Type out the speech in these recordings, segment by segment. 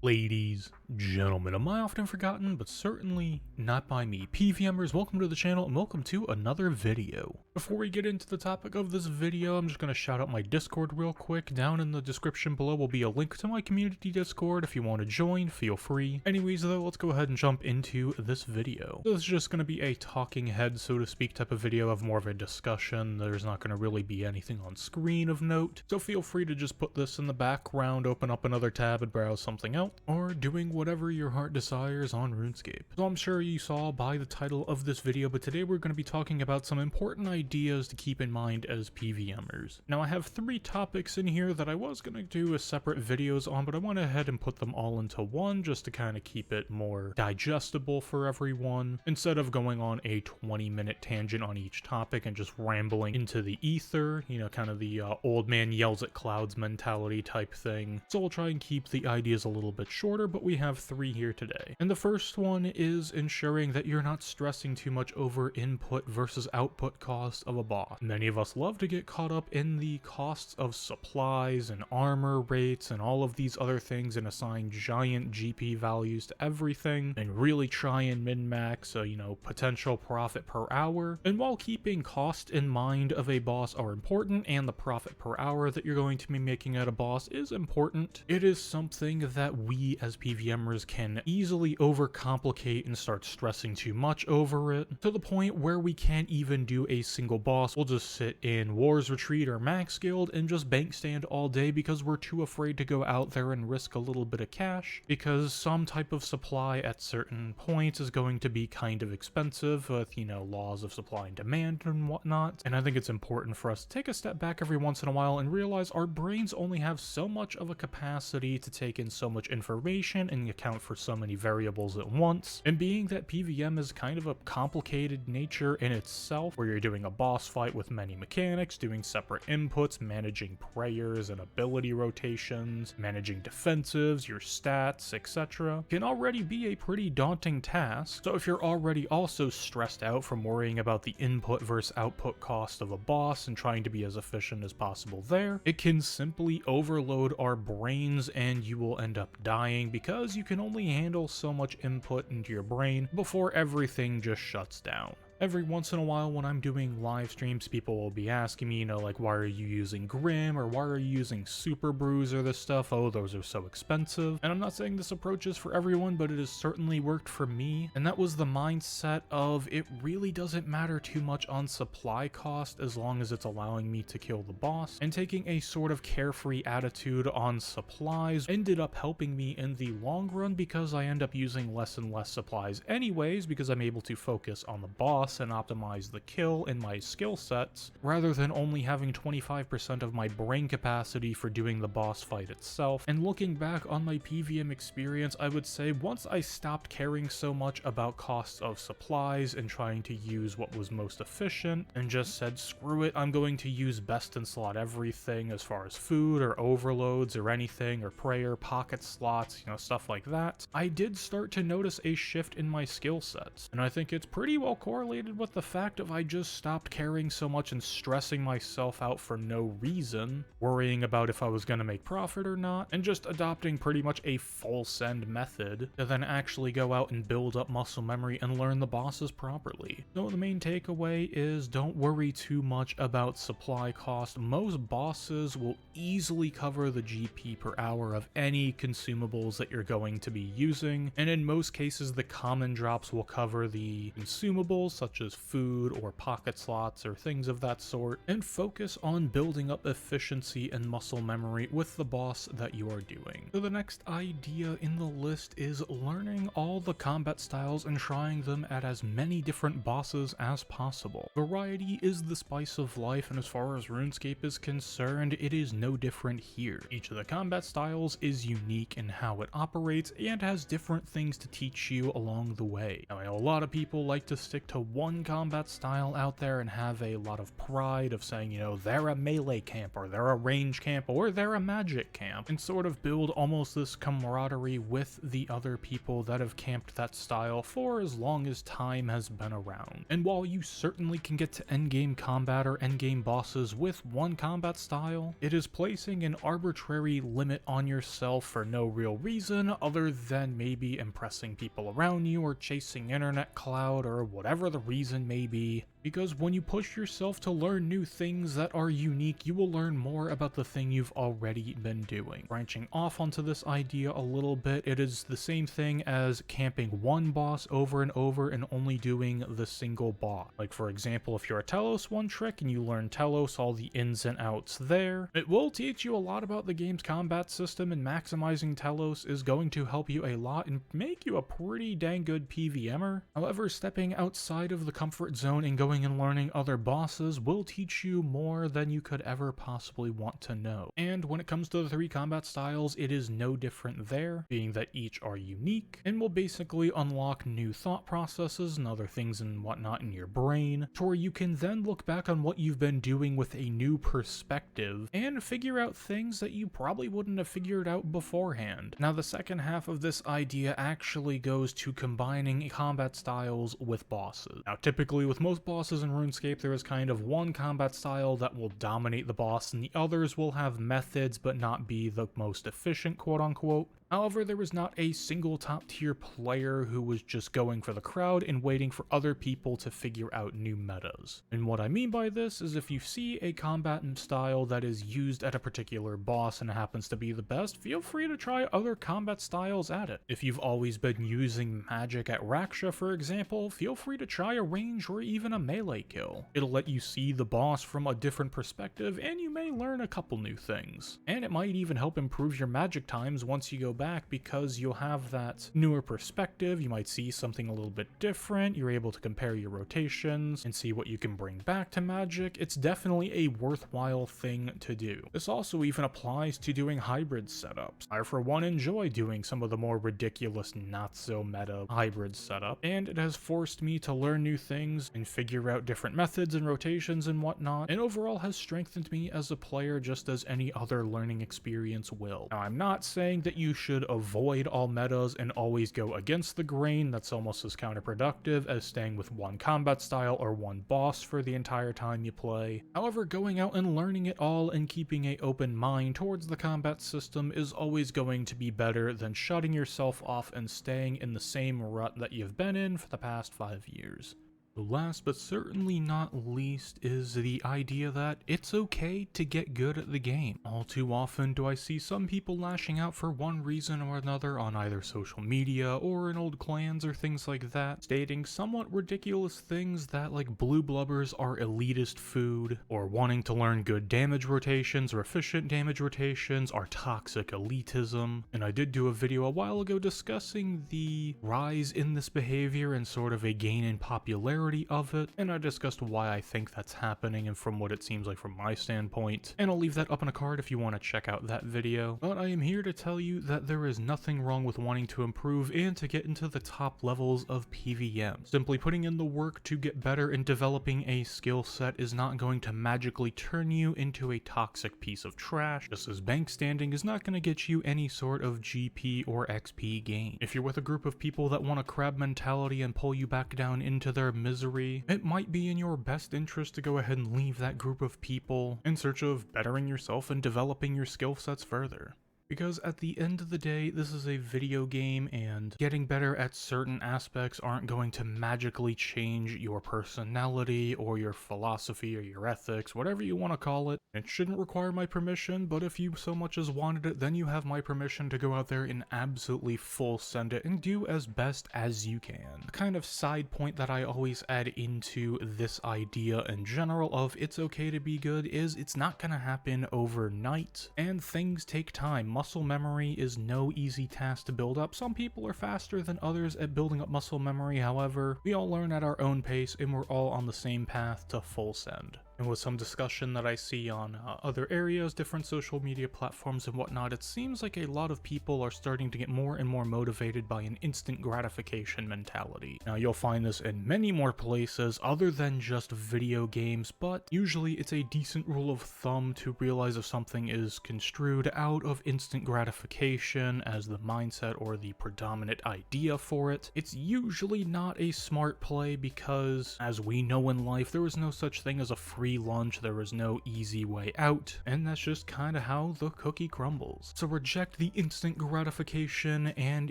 Ladies, gentlemen, am I often forgotten, but certainly not by me. PvMers, welcome to the channel and welcome to another video. Before we get into the topic of this video, I'm just going to shout out my Discord real quick. Down in the description below will be a link to my community Discord. If you want to join, feel free. Anyways though, let's go ahead and jump into this video. This is just going to be a talking head, so to speak, type of video of more of a discussion. There's not going to really be anything on screen of note, so feel free to just put this in the background, open up another tab and browse something else, or doing whatever your heart desires on RuneScape. So I'm sure you saw by the title of this video, but today we're going to be talking about some important ideas to keep in mind as PvMers. Now I have 3 topics in here that I was going to do a separate videos on, but I went ahead and put them all into one just to kind of keep it more digestible for everyone, instead of going on a 20-minute tangent on each topic and just rambling into the ether, you know, kind of the old man yells at clouds mentality type thing. So we'll try and keep the ideas a little bit shorter, but we have 3 here today. And the first one is ensuring that you're not stressing too much over input versus output cost of a boss. Many of us love to get caught up in the costs of supplies and armor rates and all of these other things and assign giant GP values to everything and really try and min-max potential profit per hour. And while keeping cost in mind of a boss are important and the profit per hour that you're going to be making at a boss is important, it is something that we as PvMers can easily overcomplicate and start stressing too much over it, to the point where we can't even do a single boss. We'll just sit in Wars Retreat or Max Guild and just bank stand all day because we're too afraid to go out there and risk a little bit of cash, because some type of supply at certain points is going to be kind of expensive with, laws of supply and demand and whatnot. And I think it's important for us to take a step back every once in a while and realize our brains only have so much of a capacity to take in so much information and account for so many variables at once. And being that PvM is kind of a complicated nature in itself, where you're doing a boss fight with many mechanics, doing separate inputs, managing prayers and ability rotations, managing defensives, your stats, etc., can already be a pretty daunting task. So if you're already also stressed out from worrying about the input versus output cost of a boss and trying to be as efficient as possible there, it can simply overload our brains and you will end up dying, because you can only handle so much input into your brain before everything just shuts down. Every once in a while when I'm doing live streams, people will be asking me, like, why are you using Grim, or why are you using Super Brews or this stuff? Oh, those are so expensive. And I'm not saying this approach is for everyone, but it has certainly worked for me. And that was the mindset of, it really doesn't matter too much on supply cost as long as it's allowing me to kill the boss. And taking a sort of carefree attitude on supplies ended up helping me in the long run, because I end up using less and less supplies anyways, because I'm able to focus on the boss and optimize the kill in my skill sets, rather than only having 25% of my brain capacity for doing the boss fight itself. And looking back on my PvM experience, I would say once I stopped caring so much about costs of supplies and trying to use what was most efficient, and just said, screw it, I'm going to use best in slot everything as far as food or overloads or anything, or prayer, pocket slots, stuff like that, I did start to notice a shift in my skill sets. And I think it's pretty well correlated with the fact of I just stopped caring so much and stressing myself out for no reason, worrying about if I was going to make profit or not, and just adopting pretty much a full send method to then actually go out and build up muscle memory and learn the bosses properly. So the main takeaway is, don't worry too much about supply cost. Most bosses will easily cover the GP per hour of any consumables that you're going to be using, and in most cases the common drops will cover the consumables such as food or pocket slots or things of that sort, and focus on building up efficiency and muscle memory with the boss that you are doing. So the next idea in the list is learning all the combat styles and trying them at as many different bosses as possible. Variety is the spice of life, and as far as RuneScape is concerned, it is no different here. Each of the combat styles is unique in how it operates and has different things to teach you along the way. Now, I know a lot of people like to stick to one combat style out there and have a lot of pride of saying, you know, they're a melee camp, or they're a range camp, or they're a magic camp, and sort of build almost this camaraderie with the other people that have camped that style for as long as time has been around. And while you certainly can get to endgame combat or endgame bosses with one combat style, it is placing an arbitrary limit on yourself for no real reason other than maybe impressing people around you or chasing internet clout or whatever the reason may be. Because when you push yourself to learn new things that are unique, you will learn more about the thing you've already been doing. Branching off onto this idea a little bit, it is the same thing as camping one boss over and over and only doing the single boss. Like for example, if you're a Telos one trick and you learn Telos, all the ins and outs there, it will teach you a lot about the game's combat system, and maximizing Telos is going to help you a lot and make you a pretty dang good PvMer. However, stepping outside of the comfort zone and going and learning other bosses will teach you more than you could ever possibly want to know. And when it comes to the three combat styles, it is no different there, being that each are unique and will basically unlock new thought processes and other things and whatnot in your brain, to where you can then look back on what you've been doing with a new perspective and figure out things that you probably wouldn't have figured out beforehand. Now, the second half of this idea actually goes to combining combat styles with bosses. Now, typically with most bosses in RuneScape, there is kind of one combat style that will dominate the boss, and the others will have methods but not be the most efficient, quote unquote. However, there was not a single top tier player who was just going for the crowd and waiting for other people to figure out new metas. And what I mean by this is, if you see a combat style that is used at a particular boss and happens to be the best, feel free to try other combat styles at it. If you've always been using magic at Raksha, for example, feel free to try a range or even a melee kill. It'll let you see the boss from a different perspective, and you may learn a couple new things. And it might even help improve your magic times once you go back, because you'll have that newer perspective. You might see something a little bit different. You're able to compare your rotations and see what you can bring back to magic. It's definitely a worthwhile thing to do. This also even applies to doing hybrid setups. I for one enjoy doing some of the more ridiculous, not so meta hybrid setup, and it has forced me to learn new things and figure out different methods and rotations and whatnot, and overall has strengthened me as a player just as any other learning experience will. Now, I'm not saying that you should avoid all metas and always go against the grain. That's almost as counterproductive as staying with one combat style or one boss for the entire time you play. However, going out and learning it all and keeping an open mind towards the combat system is always going to be better than shutting yourself off and staying in the same rut that you've been in for the past 5 years. Last but certainly not least is the idea that it's okay to get good at the game. All too often do I see some people lashing out for one reason or another on either social media or in old clans or things like that, stating somewhat ridiculous things that like blue blubbers are elitist food, or wanting to learn good damage rotations or efficient damage rotations are toxic elitism. And I did do a video a while ago discussing the rise in this behavior and sort of a gain in popularity of it, and I discussed why I think that's happening and from what it seems like from my standpoint, and I'll leave that up on a card if you want to check out that video. But I am here to tell you that there is nothing wrong with wanting to improve and to get into the top levels of PvM. Simply putting in the work to get better and developing a skill set is not going to magically turn you into a toxic piece of trash, just as bank standing is not going to get you any sort of GP or XP gain. If you're with a group of people that want a crab mentality and pull you back down into their misery, it might be in your best interest to go ahead and leave that group of people in search of bettering yourself and developing your skill sets further. Because at the end of the day, this is a video game, and getting better at certain aspects aren't going to magically change your personality or your philosophy or your ethics, whatever you want to call it. It shouldn't require my permission, but if you so much as wanted it, then you have my permission to go out there and absolutely full send it and do as best as you can. The kind of side point that I always add into this idea in general of it's okay to be good is it's not going to happen overnight, and things take time. Muscle memory is no easy task to build up. Some people are faster than others at building up muscle memory, however, we all learn at our own pace and we're all on the same path to full send. And with some discussion that I see on other areas, different social media platforms and whatnot, it seems like a lot of people are starting to get more and more motivated by an instant gratification mentality. Now, you'll find this in many more places other than just video games, but usually it's a decent rule of thumb to realize if something is construed out of instant gratification as the mindset or the predominant idea for it. It's usually not a smart play because, as we know in life, there is no such thing as a free lunch, there is no easy way out, and that's just kinda how the cookie crumbles. So reject the instant gratification and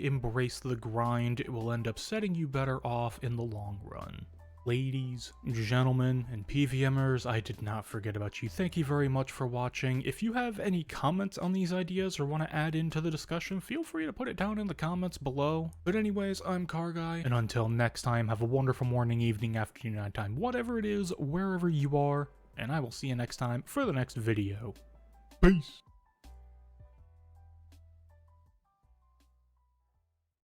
embrace the grind. It will end up setting you better off in the long run. Ladies, gentlemen, and PvMers, I did not forget about you. Thank you very much for watching. If you have any comments on these ideas or want to add into the discussion, feel free to put it down in the comments below. But anyways, I'm Car Guy, and until next time, have a wonderful morning, evening, afternoon, nighttime, whatever it is, wherever you are, and I will see you next time for the next video. Peace!